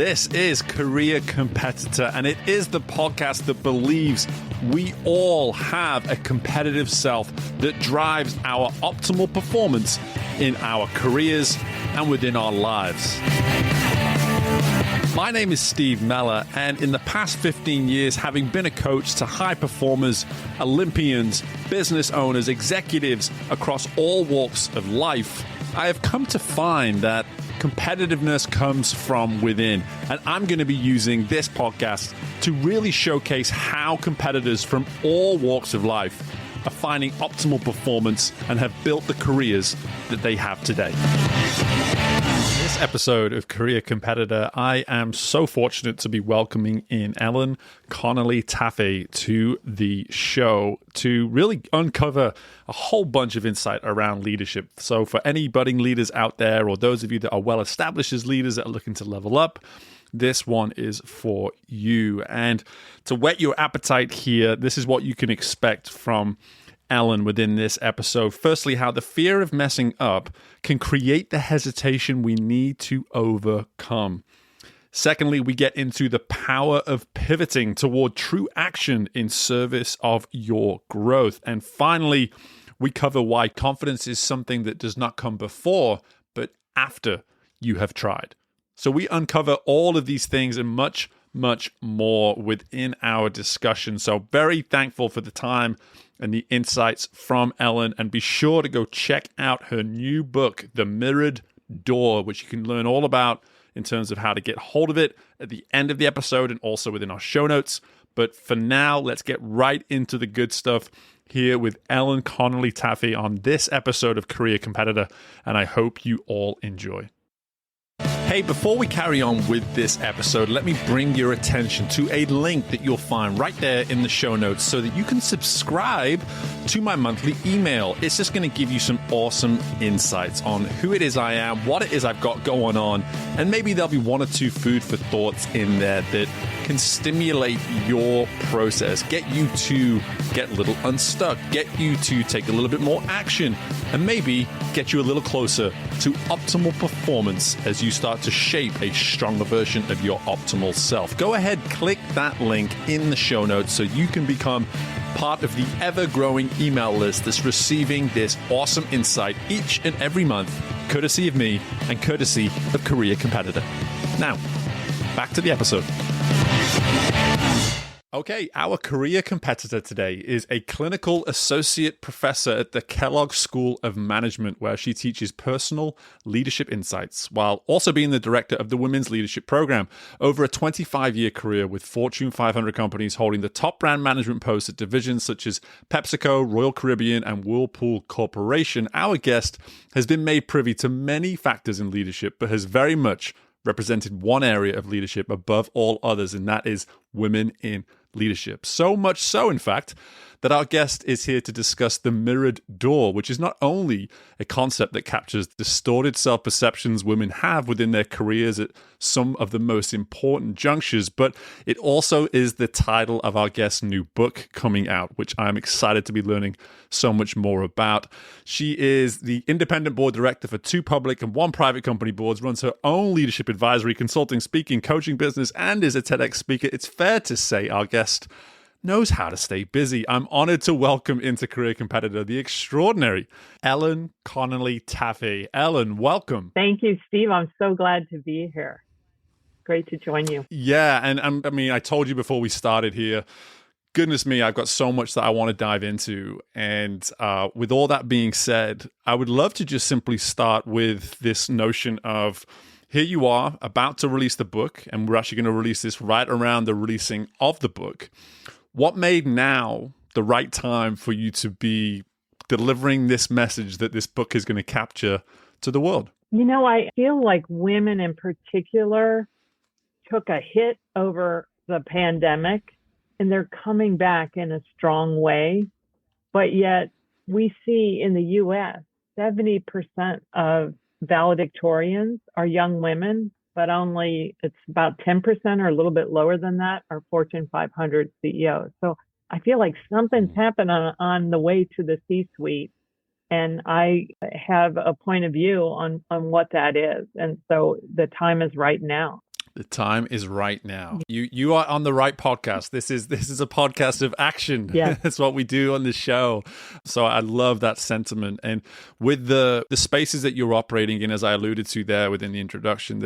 This is Career Competitor, and it is the podcast that believes we all have a competitive self that drives our optimal performance in our careers and within our lives. My name is Steve Mellor, and in the past 15 years, having been a coach to high performers, Olympians, business owners, executives across all walks of life, I have come to find that competitiveness comes from within. And I'm going to be using this podcast to really showcase how competitors from all walks of life are finding optimal performance and have built the careers that they have today. This episode of Career Competitor, I am so fortunate to be welcoming in Ellen Connelly Taaffe to the show to really uncover a whole bunch of insight around leadership. So for any budding leaders out there, or those of you that are well established as leaders that are looking to level up, this one is for you. And to whet your appetite here, this is what you can expect from Ellen within this episode. Firstly, how the fear of messing up can create the hesitation we need to overcome. Secondly, we get into the power of pivoting toward true action in service of your growth. And finally, we cover why confidence is something that does not come before, but after you have tried. So we uncover all of these things and much more within our discussion. So very thankful for the time and the insights from Ellen. And be sure to go check out her new book, The Mirrored Door, which you can learn all about in terms of how to get hold of it at the end of the episode and also within our show notes. But for now, let's get right into the good stuff here with Ellen Connelly Taaffe on this episode of Career Competitor. And I hope you all enjoy. Hey, before we carry on with this episode, let me bring your attention to a link that you'll find right there in the show notes so that you can subscribe to my monthly email. It's just going to give you some awesome insights on who it is I am, what it is I've got going on, and maybe there'll be one or two food for thoughts in there that can stimulate your process, get you to get a little unstuck, get you to take a little bit more action, and maybe get you a little closer to optimal performance as you start to shape a stronger version of your optimal self. Go ahead, click that link in the show notes so you can become part of the ever-growing email list that's receiving this awesome insight each and every month, courtesy of me and courtesy of Career Competitor. Now, back to the episode. Okay, our career competitor today is a clinical associate professor at the Kellogg School of Management, where she teaches personal leadership insights while also being the director of the Women's Leadership Program. Over a 25-year career with Fortune 500 companies holding the top brand management posts at divisions such as PepsiCo, Royal Caribbean, and Whirlpool Corporation, our guest has been made privy to many factors in leadership, but has very much represented one area of leadership above all others, and that is women in leadership. So much so, in fact, that our guest is here to discuss the mirrored door, which is not only a concept that captures distorted self-perceptions women have within their careers at some of the most important junctures, but it also is the title of our guest's new book coming out, which I'm excited to be learning so much more about. She is the independent board director for 2 public and 1 private company boards, runs her own leadership advisory, consulting, speaking, coaching business, and is a TEDx speaker. It's fair to say our guest knows how to stay busy. I'm honored to welcome into Career Competitor the extraordinary Ellen Connelly Taaffe. Ellen, welcome. Thank you, Steve. I'm so glad to be here. Great to join you. Yeah, and I told you before we started here, goodness me, I've got so much that I want to dive into. And with all that being said, I would love to just simply start with this notion of, here you are about to release the book, and we're actually going to release this right around the releasing of the book. What made now the right time for you to be delivering this message that this book is going to capture to the world? You know, I feel like women in particular took a hit over the pandemic, and they're coming back in a strong way. But yet we see in the U.S., 70% of valedictorians are young women, but only it's about 10% or a little bit lower than that are Fortune 500 CEOs. So I feel like something's happened on the way to the C-suite. And I have a point of view on what that is. And so the time is right now. The time is right now. You are on the right podcast. This is a podcast of action. Yeah. That's what we do on this show. So I love that sentiment. And with the spaces that you're operating in, as I alluded to there within the introduction,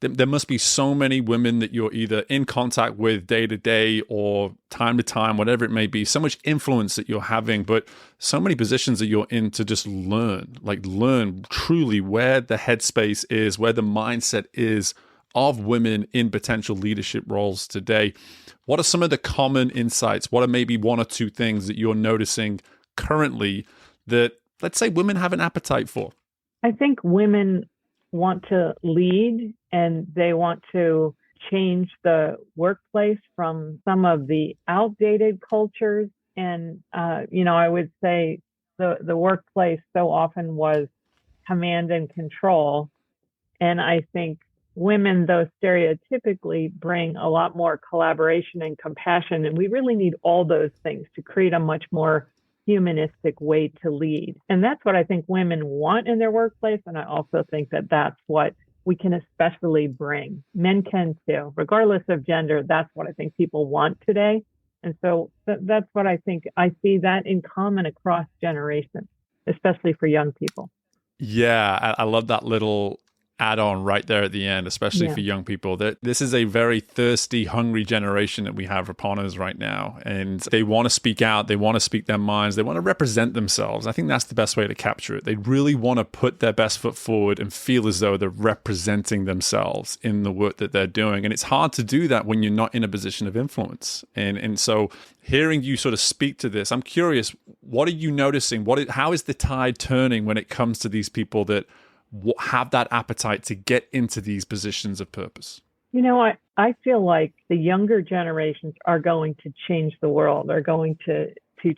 there must be so many women that you're either in contact with day to day or time to time, whatever it may be, so much influence that you're having, but so many positions that you're in to just learn truly where the headspace is, where the mindset is of women in potential leadership roles today. What are some of the common insights? What are maybe one or two things that you're noticing currently that, let's say, women have an appetite for? I think women want to lead and they want to change the workplace from some of the outdated cultures. And, I would say the workplace so often was command and control. And I think women, though stereotypically, bring a lot more collaboration and compassion. And we really need all those things to create a much more humanistic way to lead. And that's what I think women want in their workplace. And I also think that that's what we can especially bring. Men can too, regardless of gender. That's what I think people want today. And so that's what I think. I see that in common across generations, especially for young people. Yeah, I love that little add-on right there at the end, especially for young people. That this is a very thirsty, hungry generation that we have upon us right now. And they want to speak out. They want to speak their minds. They want to represent themselves. I think that's the best way to capture it. They really want to put their best foot forward and feel as though they're representing themselves in the work that they're doing. And it's hard to do that when you're not in a position of influence. And so hearing you sort of speak to this, I'm curious, what are you noticing? How is the tide turning when it comes to these people that have that appetite to get into these positions of purpose? I feel like the younger generations are going to change the world, are going to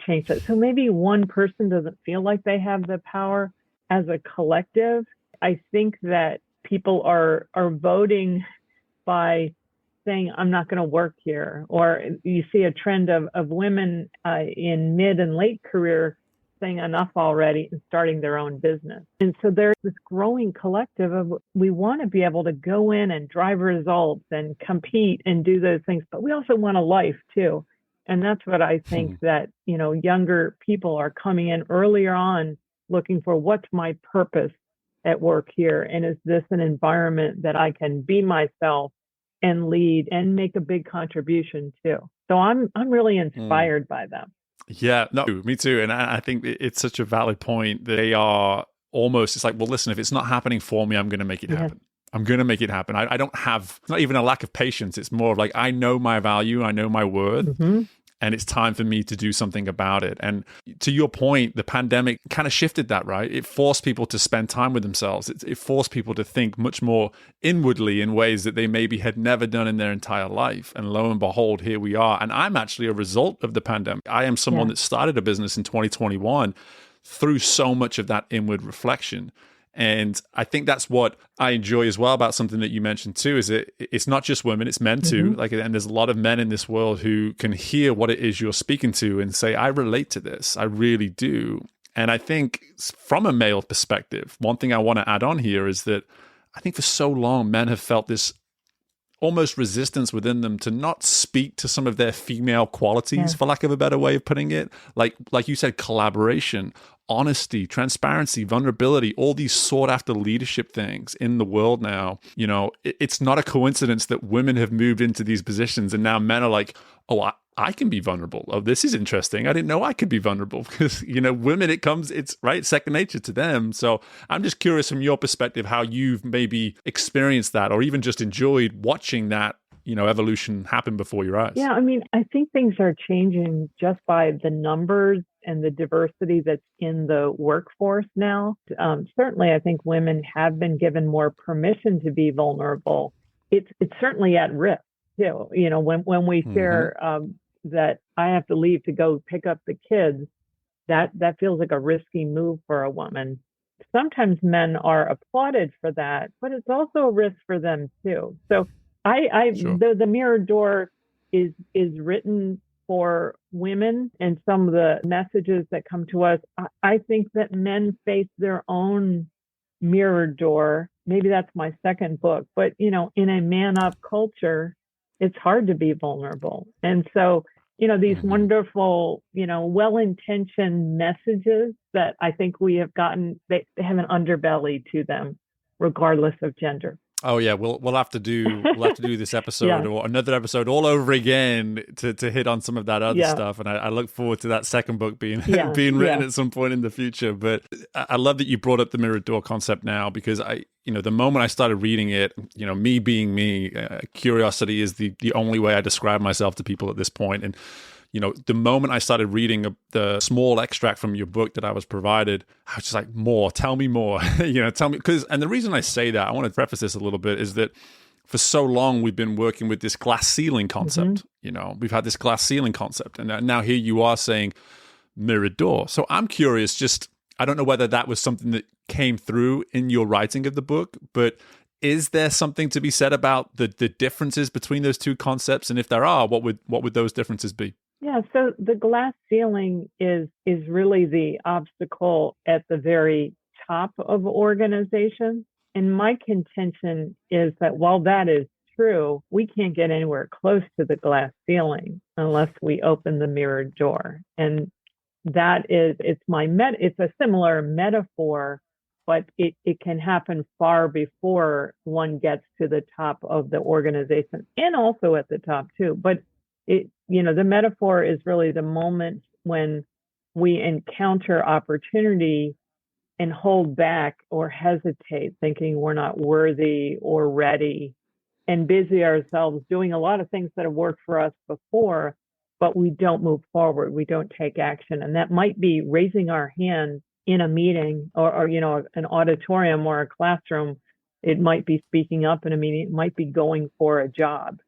change that. So maybe one person doesn't feel like they have the power as a collective. I think that people are voting by saying, I'm not going to work here. Or you see a trend of women in mid and late career saying enough already and starting their own business. And so there's this growing collective of we want to be able to go in and drive results and compete and do those things, but we also want a life too. And that's what I think that, younger people are coming in earlier on looking for, what's my purpose at work here? And is this an environment that I can be myself and lead and make a big contribution to? So I'm really inspired by them. Yeah, no, me too. And I think it's such a valid point that they are almost, it's like, well, listen, if it's not happening for me, I'm going to make it happen. I'm going to make it happen. I don't have, it's not even a lack of patience. It's more of like, I know my value, I know my worth, and it's time for me to do something about it. And to your point, the pandemic kind of shifted that, right? It forced people to spend time with themselves. It forced people to think much more inwardly in ways that they maybe had never done in their entire life. And lo and behold, here we are. And I'm actually a result of the pandemic. I am someone that started a business in 2021 through so much of that inward reflection. And I think that's what I enjoy as well about something that you mentioned too, is it's not just women, it's men too. And there's a lot of men in this world who can hear what it is you're speaking to and say, I relate to this. I really do. And I think from a male perspective, one thing I want to add on here is that I think for so long, men have felt this almost resistance within them to not speak to some of their female qualities, for lack of a better way of putting it. Like you said, collaboration, honesty, transparency, vulnerability, all these sought after leadership things in the world now. It's not a coincidence that women have moved into these positions and now men are like, oh, I can be vulnerable. Oh, this is interesting. I didn't know I could be vulnerable because, women, it's right, second nature to them. So I'm just curious from your perspective, how you've maybe experienced that or even just enjoyed watching that, evolution happen before your eyes. Yeah. I think things are changing just by the numbers and the diversity that's in the workforce now. Certainly, I think women have been given more permission to be vulnerable. It's certainly at risk too. When we share that I have to leave to go pick up the kids, that feels like a risky move for a woman. Sometimes men are applauded for that, but it's also a risk for them too. So the mirror door is written for women, and some of the messages that come to us, I think that men face their own mirror door maybe that's my second book, but in a man up culture, it's hard to be vulnerable. And so, these wonderful, well-intentioned messages that I think we have gotten, they have an underbelly to them, regardless of gender. Oh yeah, we'll have to do this episode Yeah. or another episode all over again to hit on some of that other Yeah. stuff, and I look forward to that second book being Yeah. being written Yeah. at some point in the future. But I love that you brought up the mirror door concept now, because the moment I started reading it, me being me, curiosity is the only way I describe myself to people at this point. And the moment I started reading the small extract from your book that I was provided, I was just like, more, tell me more, tell me. And the reason I say that, I want to preface this a little bit, is that for so long we've been working with this glass ceiling concept. We've had this glass ceiling concept. And now here you are saying mirrored door. So I'm curious, I don't know whether that was something that came through in your writing of the book, but is there something to be said about the differences between those two concepts? And if there are, what would those differences be? Yeah, so the glass ceiling is really the obstacle at the very top of organization. And my contention is that while that is true, we can't get anywhere close to the glass ceiling unless we open the mirrored door. And it's a similar metaphor, but it can happen far before one gets to the top of the organization, and also at the top too. But the metaphor is really the moment when we encounter opportunity and hold back or hesitate, thinking we're not worthy or ready, and busy ourselves doing a lot of things that have worked for us before, but we don't move forward. We don't take action. And that might be raising our hand in a meeting or an auditorium or a classroom. It might be speaking up in a meeting. It might be going for a job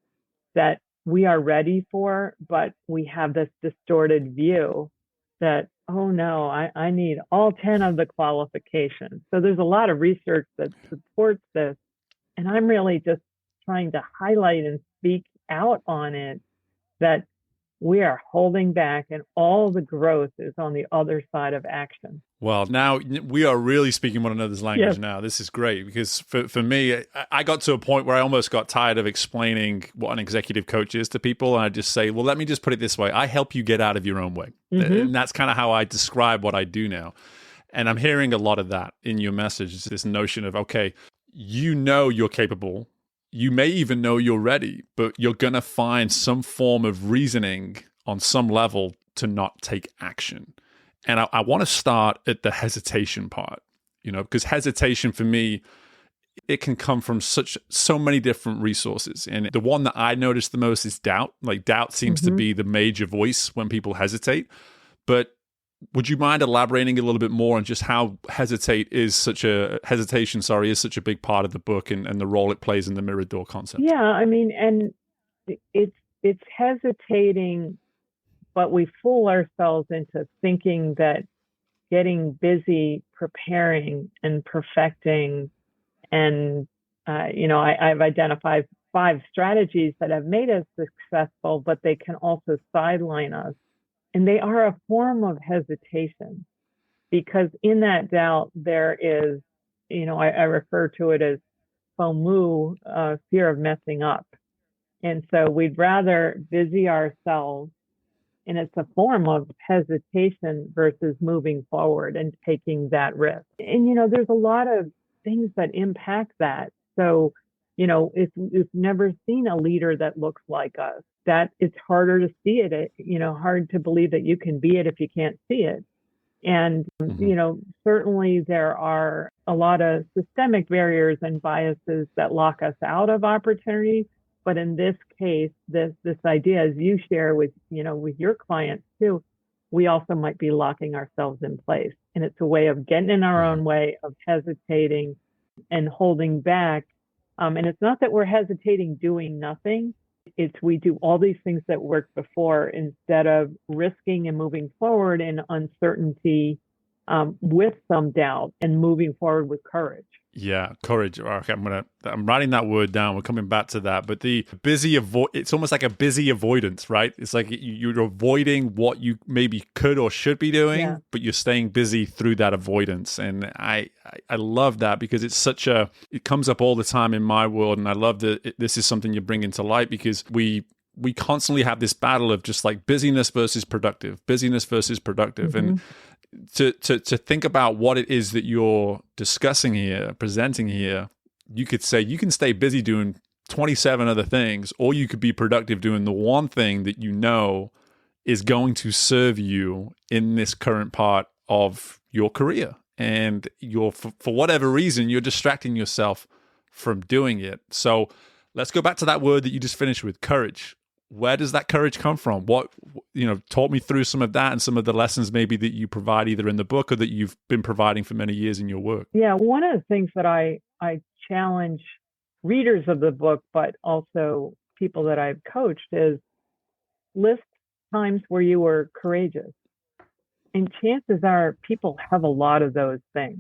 that we are ready for, but we have this distorted view that, oh no, I need all 10 of the qualifications. So there's a lot of research that supports this. And I'm really just trying to highlight and speak out on it, that we are holding back and all the growth is on the other side of action. Well, now we are really speaking one another's language now. This is great, because for me, I got to a point where I almost got tired of explaining what an executive coach is to people. And I just say, well, let me just put it this way. I help you get out of your own way. And that's kind of how I describe what I do now. And I'm hearing a lot of that in your message. It's this notion of, okay, you're capable. You may even know you're ready, but you're going to find some form of reasoning on some level to not take action. And I want to start at the hesitation part, because hesitation for me, it can come from so many different resources. And the one that I notice the most is doubt. Like, doubt seems to be the major voice when people hesitate. But would you mind elaborating a little bit more on just how hesitation is such a big part of the book and the role it plays in the mirror door concept? Yeah, I mean, and it's hesitating, but we fool ourselves into thinking that getting busy preparing and perfecting, and I've identified 5 strategies that have made us successful, but they can also sideline us. And they are a form of hesitation, because in that doubt, there is, I refer to it as FOMO, fear of messing up. And so we'd rather busy ourselves, and it's a form of hesitation versus moving forward and taking that risk. And, there's a lot of things that impact that. So, if you've never seen a leader that looks like us, that it's harder to see it, hard to believe that you can be it if you can't see it. And, certainly there are a lot of systemic barriers and biases that lock us out of opportunity. But in this case, this idea, as you share with your clients too, we also might be locking ourselves in place. And it's a way of getting in our own way, of hesitating and holding back. And it's not that we're hesitating doing nothing. It's we do all these things that worked before instead of risking and moving forward in uncertainty with some doubt and moving forward with courage. Yeah, courage. Okay, I'm writing that word down. We're coming back to that. But the it's almost like a busy avoidance, right? It's like you're avoiding what you maybe could or should be Yeah. doing, but you're staying busy through that avoidance. And I love that because it comes up all the time in my world. And I love that this is something you bring into light because we constantly have this battle of just like busyness versus productive, busyness versus productive. Mm-hmm. And to think about what it is that you're discussing here, presenting here, you could say you can stay busy doing 27 other things, or you could be productive doing the one thing that you know is going to serve you in this current part of your career. And for whatever reason, you're distracting yourself from doing it. So let's go back to that word that you just finished with, courage. Where does that courage come from? Talk me through some of that and some of the lessons maybe that you provide either in the book or that you've been providing for many years in your work. Yeah, one of the things that I challenge readers of the book, but also people that I've coached, is list times where you were courageous. And chances are people have a lot of those things.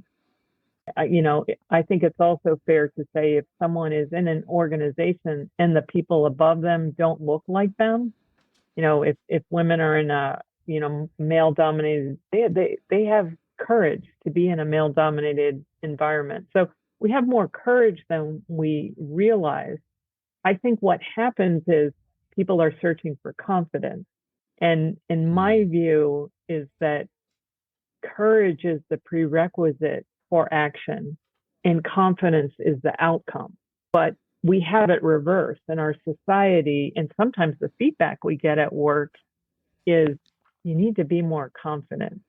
I think it's also fair to say if someone is in an organization and the people above them don't look like them, if women are in a, male dominated, they have courage to be in a male dominated environment. So we have more courage than we realize. I think what happens is people are searching for confidence. And in my view is that courage is the prerequisite for action and confidence is the outcome. But we have it reversed in our society. And sometimes the feedback we get at work is you need to be more confident.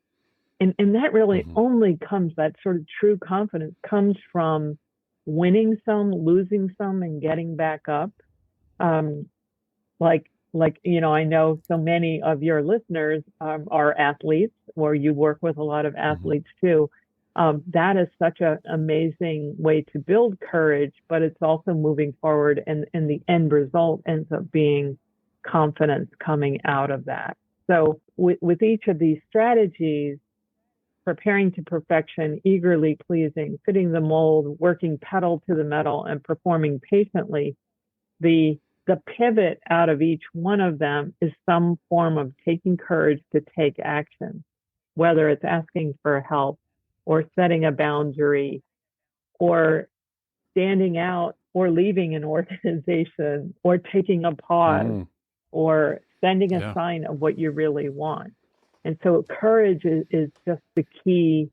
And that really only comes, that sort of true confidence comes from winning some, losing some, and getting back up. I know so many of your listeners are athletes, or you work with a lot of athletes too. That is such an amazing way to build courage, but it's also moving forward, and the end result ends up being confidence coming out of that. So with each of these strategies, preparing to perfection, eagerly pleasing, fitting the mold, working pedal to the metal, and performing patiently, the pivot out of each one of them is some form of taking courage to take action, whether it's asking for help or setting a boundary or standing out or leaving an organization or taking a pause or sending a sign of what you really want. And so courage is just the key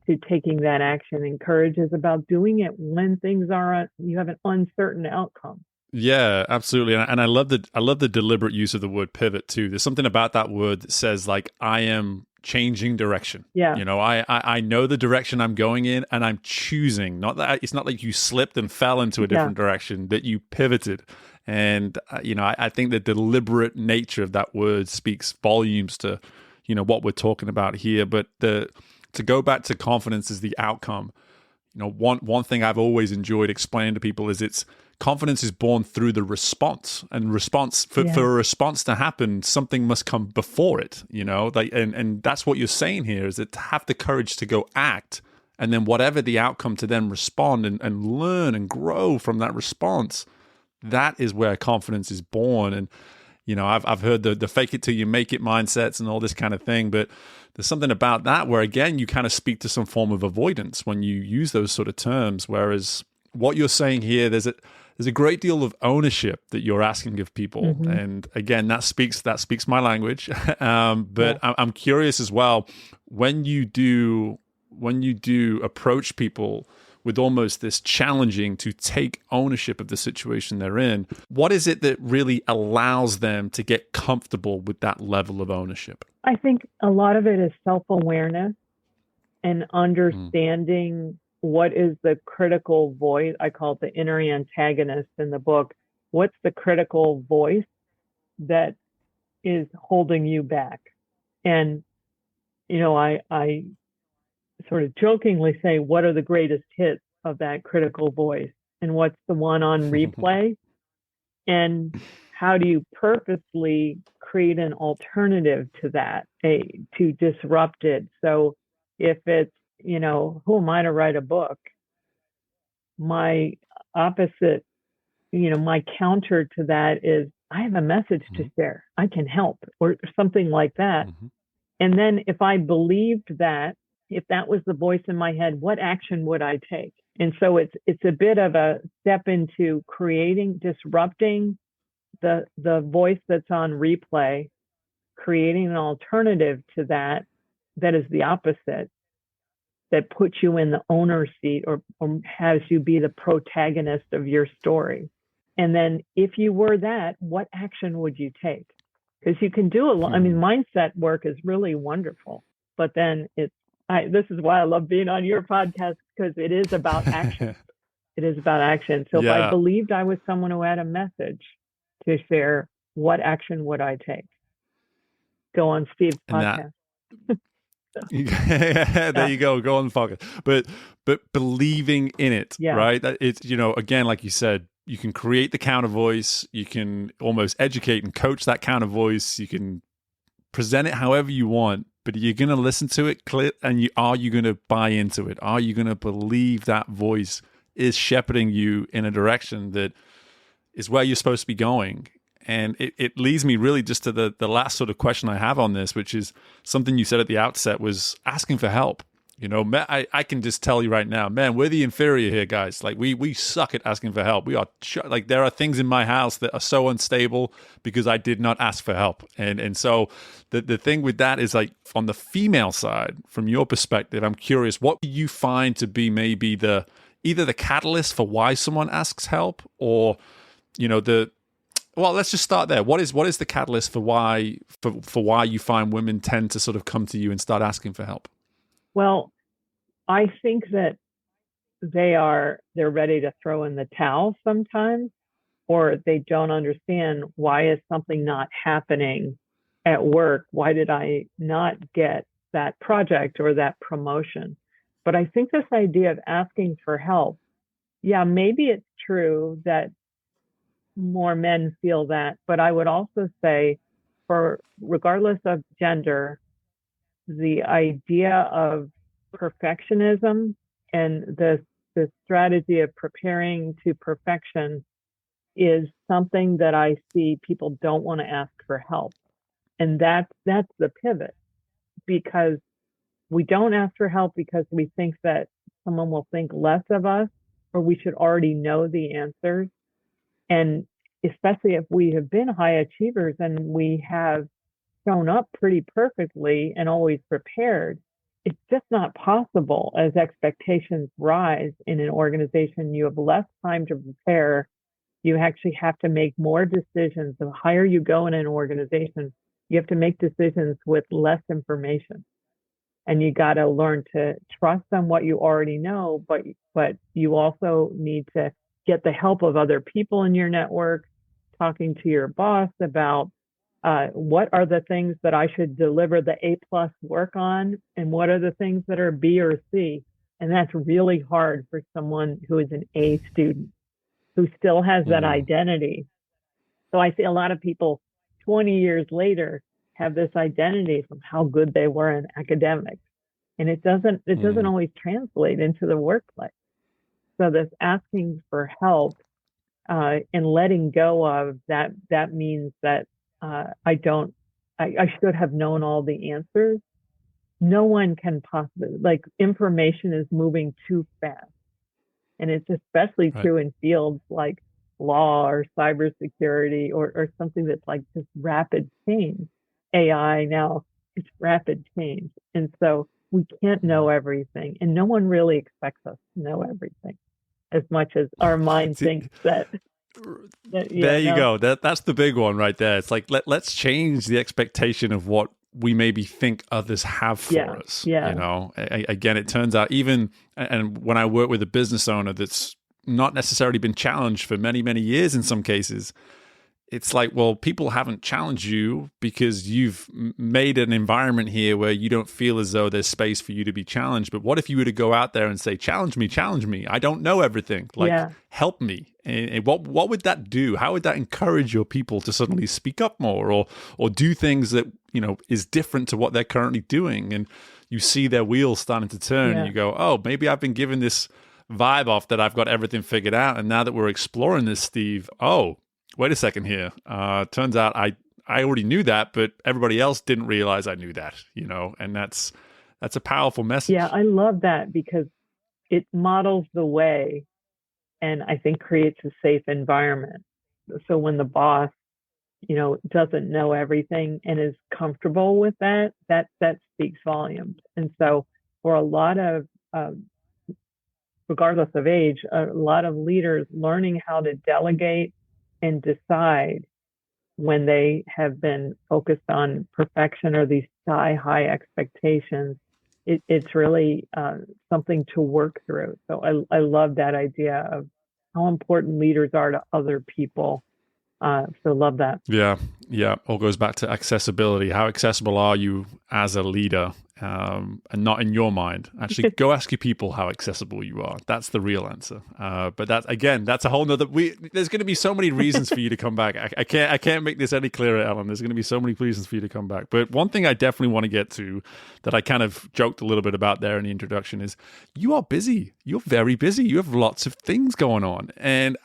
to taking that action. And courage is about doing it when things are, you have an uncertain outcome. Yeah, absolutely. And I love the deliberate use of the word pivot too. There's something about that word that says like, I am changing direction. Yeah. I know the direction I'm going in and I'm choosing. It's not like you slipped and fell into a different direction, that you pivoted. And, I think the deliberate nature of that word speaks volumes to, what we're talking about here. But to go back to confidence as the outcome, one thing I've always enjoyed explaining to people is confidence is born through the response, and for a response to happen, something must come before it, and that's what you're saying here, is that to have the courage to go act, and then whatever the outcome, to then respond and learn and grow from that response. That is where confidence is born. And I've heard the fake it till you make it mindsets and all this kind of thing, but there's something about that where, again, you kind of speak to some form of avoidance when you use those sort of terms. Whereas what you're saying here, there's a great deal of ownership that you're asking of people, and again, that speaks my language. But I'm curious as well, when you do approach people with almost this challenging to take ownership of the situation they're in, what is it that really allows them to get comfortable with that level of ownership? I think a lot of it is self-awareness and understanding what is the critical voice. I call it the inner antagonist in the book. What's the critical voice that is holding you back? And, I sort of jokingly say, what are the greatest hits of that critical voice? And what's the one on replay? And how do you purposely create an alternative to that, to disrupt it? So if it's, who am I to write a book? my opposite, my counter to that is I have a message to share. I can help or something like that. And then if I believed that, if that was the voice in my head, what action would I take? And so it's a bit of a step into disrupting the voice that's on replay, creating an alternative to that is the opposite, that puts you in the owner's seat or has you be the protagonist of your story. And then if you were that, what action would you take? Because you can do a lot. I mean, mindset work is really wonderful, but then this is why I love being on your podcast, because it is about action. It is about action. So if I believed I was someone who had a message to share, what action would I take? Go on Steve's podcast. There you go. Go on the podcast. But believing in it, right? It's, again, like you said, you can create the counter voice. You can almost educate and coach that counter voice. You can present it however you want, but you're going to listen to it, and are you going to buy into it? Are you going to believe that voice is shepherding you in a direction that is where you're supposed to be going? And it leads me really just to the last sort of question I have on this, which is something you said at the outset, was asking for help. I can just tell you right now, man, we're the inferior here, guys. Like we suck at asking for help. We are like, there are things in my house that are so unstable because I did not ask for help. And so the thing with that is, like, on the female side, from your perspective, I'm curious, what do you find to be maybe either the catalyst for why someone asks help, or, well, let's just start there. What is the catalyst for why you find women tend to sort of come to you and start asking for help? Well, I think that they're ready to throw in the towel sometimes, or they don't understand, why is something not happening at work? Why did I not get that project or that promotion? But I think this idea of asking for help, maybe it's true that more men feel that, but I would also say, regardless of gender, the idea of perfectionism and the strategy of preparing to perfection is something that I see people don't want to ask for help. And that's the pivot, because we don't ask for help because we think that someone will think less of us, or we should already know the answers. And especially if we have been high achievers and we have shown up pretty perfectly and always prepared, it's just not possible. As expectations rise in an organization, you have less time to prepare. You actually have to make more decisions. The higher you go in an organization, you have to make decisions with less information. And you got to learn to trust on what you already know, but you also need to get the help of other people in your network, talking to your boss about what are the things that I should deliver the A+ work on, and what are the things that are B or C. And that's really hard for someone who is an A student, who still has that identity. So I see a lot of people 20 years later have this identity from how good they were in academics. And it doesn't always translate into the workplace. So this asking for help and letting go of that means that I should have known all the answers. No one can possibly, information is moving too fast. And it's especially true in fields like law or cybersecurity or something that's like just rapid change. AI now, it's rapid change. And so we can't know everything. And no one really expects us to know everything, as much as our mind thinks that. There you go. That's the big one right there. It's like, let's change the expectation of what we maybe think others have for us. Yeah. Again, it turns out, and when I work with a business owner that's not necessarily been challenged for many, many years in some cases, it's like, well, people haven't challenged you because you've made an environment here where you don't feel as though there's space for you to be challenged. But what if you were to go out there and say, challenge me. I don't know everything. Help me. And what would that do? How would that encourage your people to suddenly speak up more or do things that, is different to what they're currently doing? And you see their wheels starting to turn and you go, oh, maybe I've been given this vibe off that I've got everything figured out. And now that we're exploring this, Steve, oh, wait a second here. Turns out I already knew that, but everybody else didn't realize I knew that, and that's a powerful message. Yeah, I love that because it models the way and I think creates a safe environment. So when the boss, doesn't know everything and is comfortable with that speaks volumes. And so for a lot of, regardless of age, a lot of leaders learning how to delegate and decide when they have been focused on perfection or these high expectations, it's really something to work through. So I love that idea of how important leaders are to other people. So love that. Yeah. All goes back to accessibility. How accessible are you as a leader? And not in your mind. Actually, go ask your people how accessible you are. That's the real answer. But that's a whole nother. There's going to be so many reasons for you to come back. I can't make this any clearer, Ellen. There's going to be so many reasons for you to come back. But one thing I definitely want to get to that I kind of joked a little bit about there in the introduction is you are busy. You're very busy. You have lots of things going on, and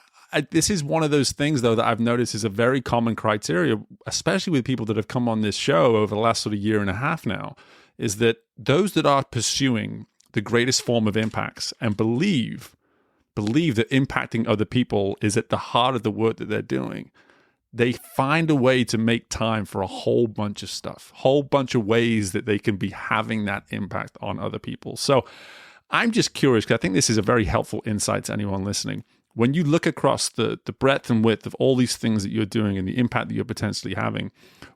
this is one of those things, though, that I've noticed is a very common criteria, especially with people that have come on this show over the last sort of year and a half now, is that those that are pursuing the greatest form of impacts and believe that impacting other people is at the heart of the work that they're doing, they find a way to make time for a whole bunch of stuff, whole bunch of ways that they can be having that impact on other people. So I'm just curious, because I think this is a very helpful insight to anyone listening. When you look across the breadth and width of all these things that you're doing and the impact that you're potentially having,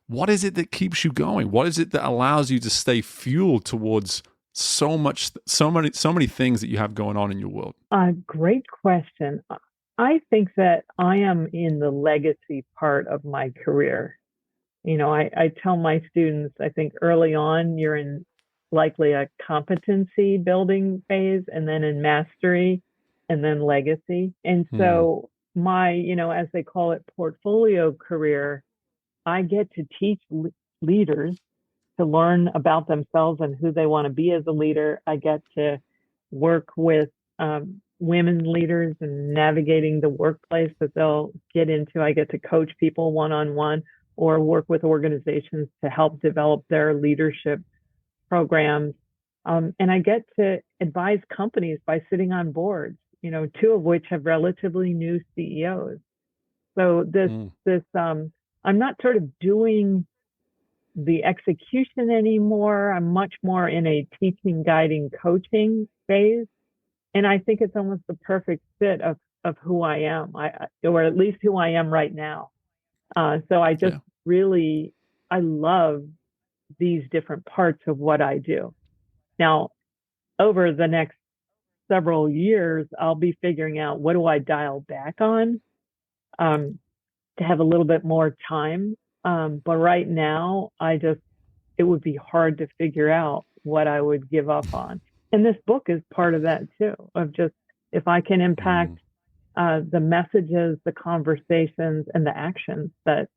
what is it that keeps you going? What is it that allows you to stay fueled towards so many things that you have going on in your world? Great question. I think that I am in the legacy part of my career. I tell my students, I think early on, you're in likely a competency building phase, and then in mastery, and then legacy. And so my, as they call it, portfolio career, I get to teach leaders to learn about themselves and who they want to be as a leader. I get to work with women leaders and navigating the workplace that they'll get into. I get to coach people one-on-one or work with organizations to help develop their leadership programs. And I get to advise companies by sitting on boards, two of which have relatively new CEOs. So I'm not sort of doing the execution anymore. I'm much more in a teaching, guiding, coaching phase. And I think it's almost the perfect fit of who I am, or at least who I am right now. So I just really, I love these different parts of what I do. Now, over the next several years, I'll be figuring out what do I dial back on to have a little bit more time. But right now, it would be hard to figure out what I would give up on. And this book is part of that too, of just, if I can impact the messages, the conversations, and the actions that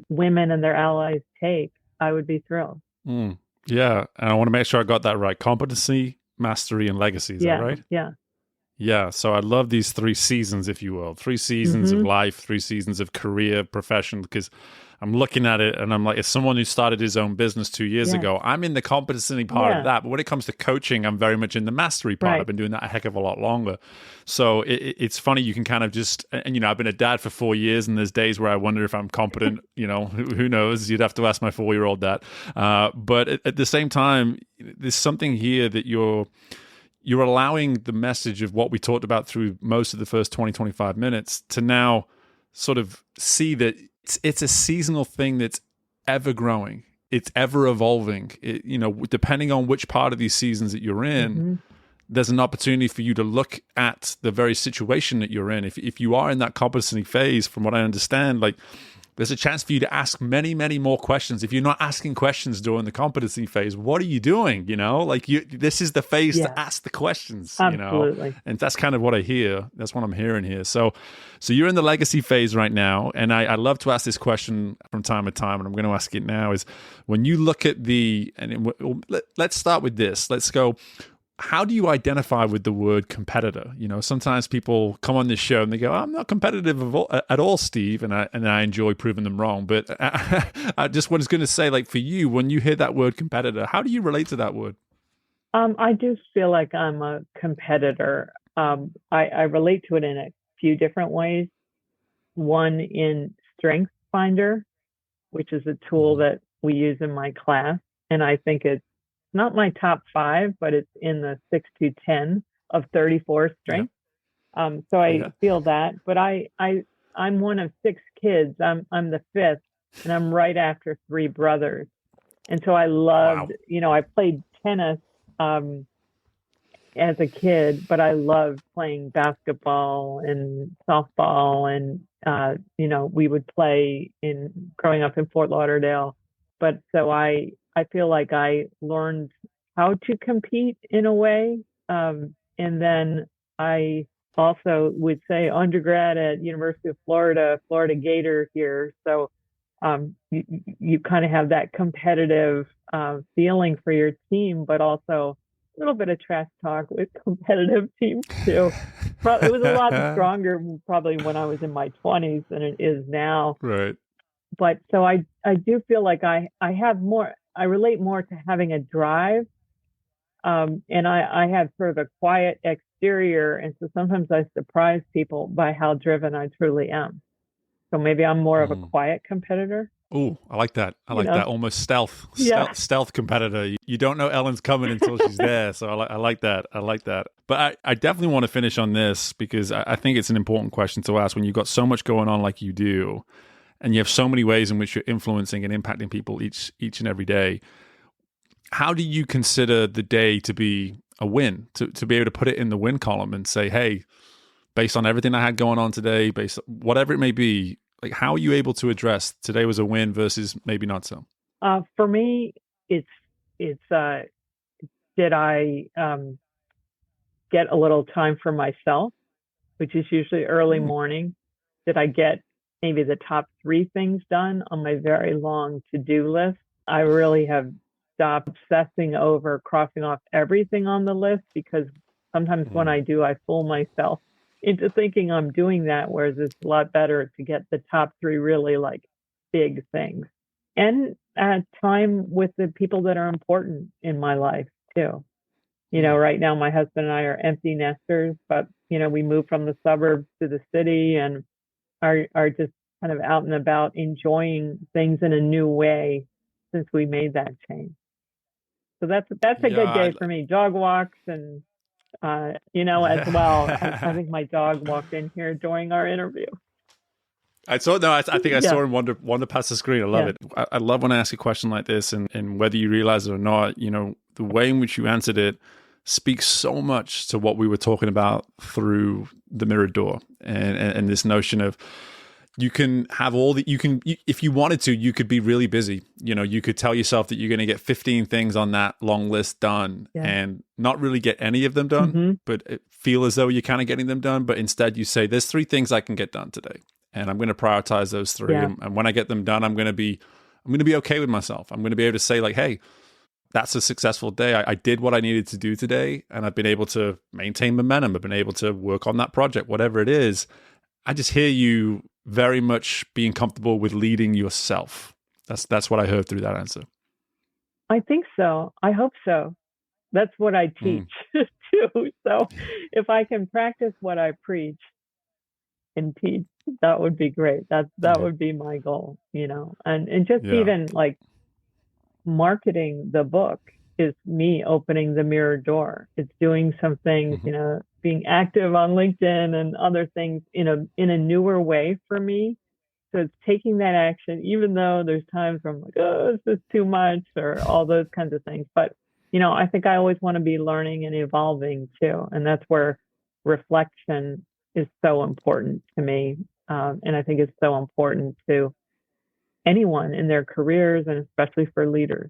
women and their allies take, I would be thrilled. Yeah. And I want to make sure I got that right. Competency, mastery, and legacy. Is that right? Yeah. Yeah. So I love these 3 seasons, if you will, 3 seasons of life, 3 seasons of career, profession, because I'm looking at it and I'm like, as someone who started his own business 2 years ago, I'm in the competency part of that. But when it comes to coaching, I'm very much in the mastery part. Right. I've been doing that a heck of a lot longer. So it's funny, you can kind of just, and I've been a dad for 4 years, and there's days where I wonder if I'm competent, who knows? You'd have to ask my 4-year-old that. But at the same time, there's something here that you're allowing the message of what we talked about through most of the first 20, 25 minutes to now sort of see that it's a seasonal thing that's ever growing. It's ever evolving. Depending on which part of these seasons that you're in, there's an opportunity for you to look at the very situation that you're in. If you are in that competency phase, from what I understand, like, there's a chance for you to ask many, many more questions. If you're not asking questions during the competency phase, what are you doing? This is the phase to ask the questions. Absolutely. And that's kind of what I hear. That's what I'm hearing here. So you're in the legacy phase right now, and I love to ask this question from time to time, and I'm going to ask it now. Is when you look at let's start with this. Let's go. how do you identify with the word competitor? Sometimes people come on this show and they go, I'm not competitive at all, Steve. And I enjoy proving them wrong. But I just was going to say, like, for you, when you hear that word competitor, how do you relate to that word? I do feel like I'm a competitor. I relate to it in a few different ways. One in Strength Finder, which is a tool that we use in my class. And I think it's not my top 5, but it's in the 6 to 10 of 34 strengths. So I feel that, but I'm one of 6 kids. I'm the 5th, and I'm right after 3 brothers. And so I loved, I played tennis as a kid, but I loved playing basketball and softball, and we would play growing up in Fort Lauderdale. But so I feel like I learned how to compete in a way, and then I also would say undergrad at University of Florida Gator here. So you kind of have that competitive feeling for your team, but also a little bit of trash talk with competitive teams too. It was a lot stronger probably when I was in my 20s than it is now. Right. But so I do feel like I relate more to having a drive. And I have sort of a quiet exterior. And so sometimes I surprise people by how driven I truly am. So maybe I'm more of a quiet competitor. Oh, I like that. I like that. Almost stealth competitor. You don't know Ellen's coming until she's there. So I like that. I like that. But I definitely want to finish on this because I think it's an important question to ask when you've got so much going on like you do, and you have so many ways in which you're influencing and impacting people each and every day. How do you consider the day to be a win, to be able to put it in the win column and say, hey, based on everything I had going on today, based on whatever it may be, like, how are you able to address today was a win versus maybe not so? For me, it's did I get a little time for myself, which is usually early morning? Did I get maybe the top 3 things done on my very long to-do list? I really have stopped obsessing over crossing off everything on the list, because sometimes when I do, I fool myself into thinking I'm doing that, whereas it's a lot better to get the top 3 really like big things. And time with the people that are important in my life too. Right now my husband and I are empty nesters, but we moved from the suburbs to the city and are just kind of out and about enjoying things in a new way since we made that change. So that's a good day for me. Dog walks and as well. I think my dog walked in here during our interview. I think I saw him wander past the screen. I love it. I love when I ask a question like this, and whether you realize it or not, the way in which you answered it speaks so much to what we were talking about through the mirror door and this notion of you can have if you wanted to, you could be really busy. You could tell yourself that you're going to get 15 things on that long list done and not really get any of them done, but feel as though you're kind of getting them done. But instead you say, there's 3 things I can get done today, and I'm going to prioritize those 3. And when I get them done, I'm going to be okay with myself. I'm going to be able to say, like, hey, that's a successful day. I did what I needed to do today, and I've been able to maintain momentum. I've been able to work on that project, whatever it is. I just hear you very much being comfortable with leading yourself. That's what I heard through that answer. I think so. I hope so. That's what I teach too. So if I can practice what I preach and teach, that would be great. That would be my goal, and just even like marketing the book is me opening the mirror door. It's doing some things, being active on LinkedIn and other things in a newer way for me. So it's taking that action, even though there's times where I'm like, oh, this is too much, or all those kinds of things. But, I think I always want to be learning and evolving too. And that's where reflection is so important to me. And I think it's so important to anyone in their careers, and especially for leaders.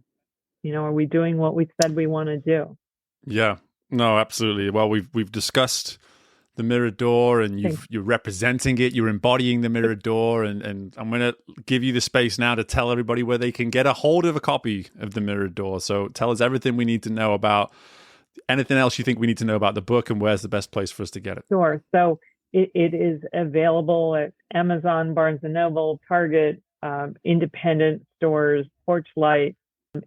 Are we doing what we said we want to do? Yeah, no, absolutely. Well, we've discussed the mirror door, and you're representing it, you're embodying the mirror door, and I'm going to give you the space now to tell everybody where they can get a hold of a copy of the mirror door. So tell us everything we need to know about anything else you think we need to know about the book, and where's the best place for us to get it? Sure. So it is available at Amazon, Barnes & Noble, Target, independent stores, Porchlight,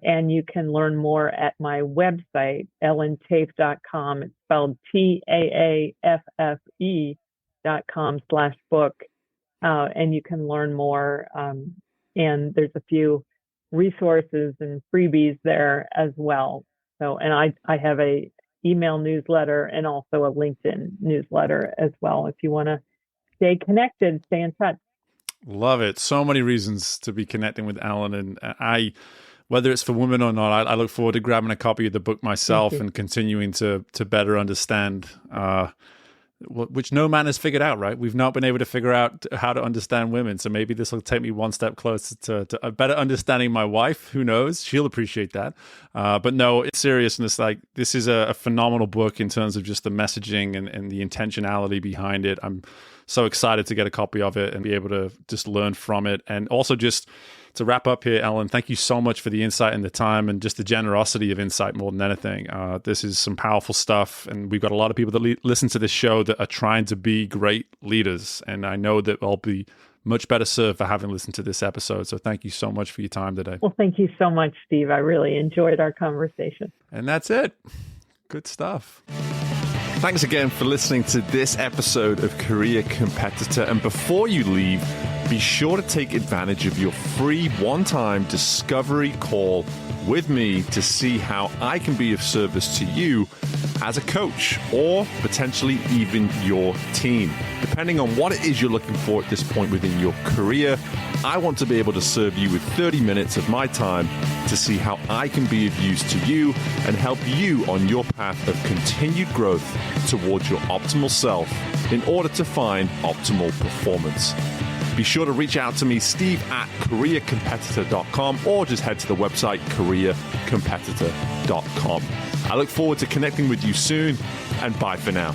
and you can learn more at my website, ellentaaffe.com. It's spelled TAAFFE.com/book. And you can learn more. And there's a few resources and freebies there as well. So, and I have a email newsletter and also a LinkedIn newsletter as well. If you want to stay connected, stay in touch. Love it. So many reasons to be connecting with Ellen. And whether it's for women or not, I look forward to grabbing a copy of the book myself and continuing to better understand, which no man has figured out, right? We've not been able to figure out how to understand women. So maybe this will take me one step closer to a better understanding my wife. Who knows? She'll appreciate that. But no, it's seriousness. Like, this is a phenomenal book in terms of just the messaging and the intentionality behind it. I'm so excited to get a copy of it and be able to just learn from it. And also, just to wrap up here, Ellen, thank you so much for the insight and the time and just the generosity of insight more than anything. This is some powerful stuff. And we've got a lot of people that listen to this show that are trying to be great leaders. And I know that I'll be much better served for having listened to this episode. So thank you so much for your time today. Well, thank you so much, Steve. I really enjoyed our conversation. And that's it. Good stuff. Thanks again for listening to this episode of Career Competitor. And before you leave, be sure to take advantage of your free one-time discovery call with me to see how I can be of service to you as a coach, or potentially even your team. Depending on what it is you're looking for at this point within your career, I want to be able to serve you with 30 minutes of my time to see how I can be of use to you and help you on your path of continued growth towards your optimal self in order to find optimal performance. Be sure to reach out to me, steve@careercompetitor.com, or just head to the website, careercompetitor.com. I look forward to connecting with you soon, and bye for now.